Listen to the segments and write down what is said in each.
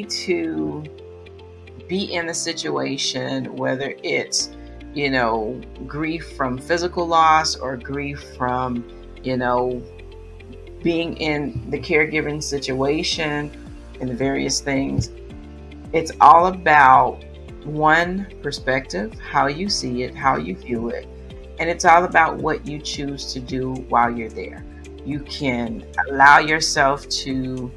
to be in a situation, whether it's, grief from physical loss or grief from, being in the caregiving situation and the various things, it's all about one perspective, how you see it, how you view it, and it's all about what you choose to do while you're there. You can allow yourself to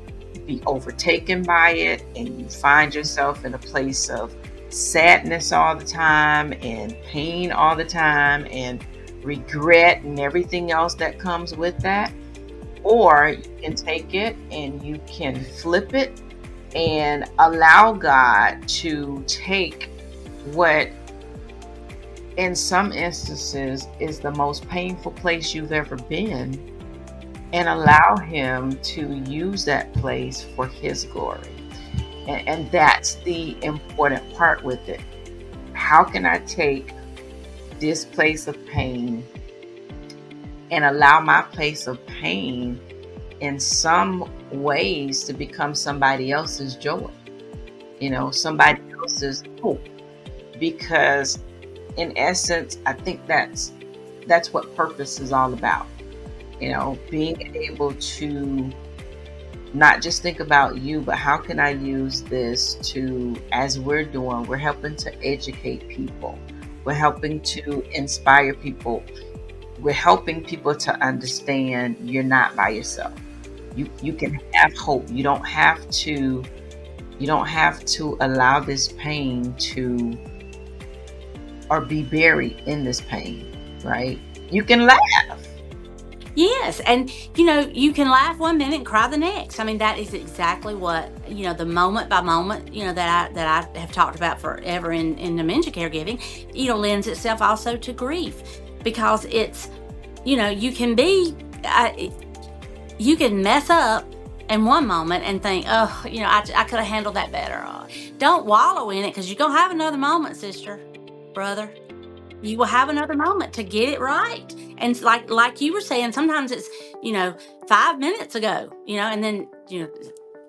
be overtaken by it, and you find yourself in a place of sadness all the time and pain all the time and regret and everything else that comes with that. Or you can take it and you can flip it and allow God to take what in some instances is the most painful place you've ever been, and allow Him to use that place for His glory. And that's the important part with it. How can I take this place of pain and allow my place of pain in some ways to become somebody else's joy, somebody else's hope? Because in essence, I think that's what purpose is all about. Being able to not just think about you, but how can I use this to, as we're helping to educate people. We're helping to inspire people. We're helping people to understand you're not by yourself. You can have hope. You don't have to allow this pain to, or be buried in this pain, right? You can laugh. Yes, and you can laugh one minute and cry the next. I mean, that is exactly what the moment by moment that I have talked about forever in dementia caregiving. Lends itself also to grief, because it's you can be you can mess up in one moment and think, oh, I could have handled that better. Don't wallow in it, because you're gonna have another moment, sister, brother. You will have another moment to get it right. And like you were saying, sometimes it's 5 minutes ago, and then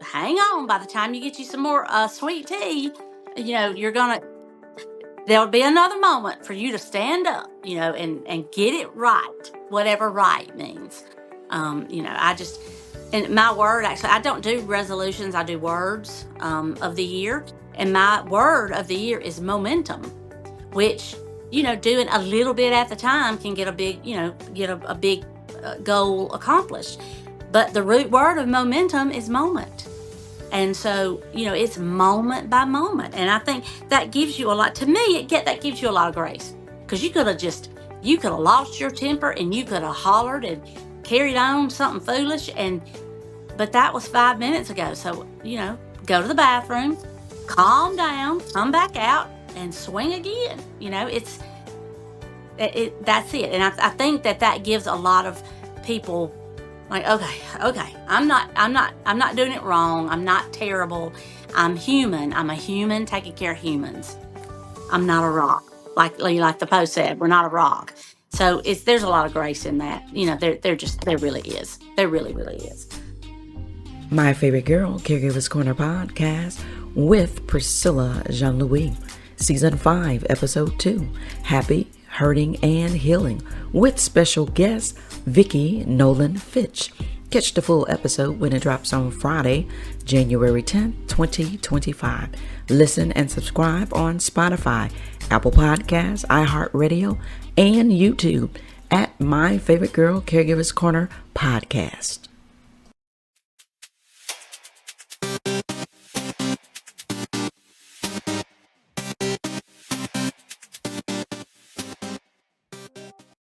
hang on. By the time you get you some more sweet tea, there'll be another moment for you to stand up, and get it right, whatever right means. And my word, actually, I don't do resolutions. I do words of the year, and my word of the year is momentum, which doing a little bit at the time can get a big, a big goal accomplished. But the root word of momentum is moment. And so, it's moment by moment. And I think that gives you a lot, to me, that gives you a lot of grace. Because you could have lost your temper, and you could have hollered and carried on something foolish. But that was 5 minutes ago. So, go to the bathroom, calm down, come back out, and swing again. That's it. And I think that gives a lot of people like, okay, I'm not doing it wrong. I'm not terrible. I'm human. I'm a human taking care of humans. I'm not a rock. Like the post said, we're not a rock. So there's a lot of grace in that. There really is. There really, really is. My Favorite Girl, Caregivers Corner podcast with Priscilla Jean-Louis. Season 5, Episode 2, Happy, Hurting, and Healing, with special guest Vicki Nolan Fitch. Catch the full episode when it drops on Friday, January 10th, 2025. Listen and subscribe on Spotify, Apple Podcasts, iHeartRadio, and YouTube at My Favorite Girl Caregivers Corner podcast.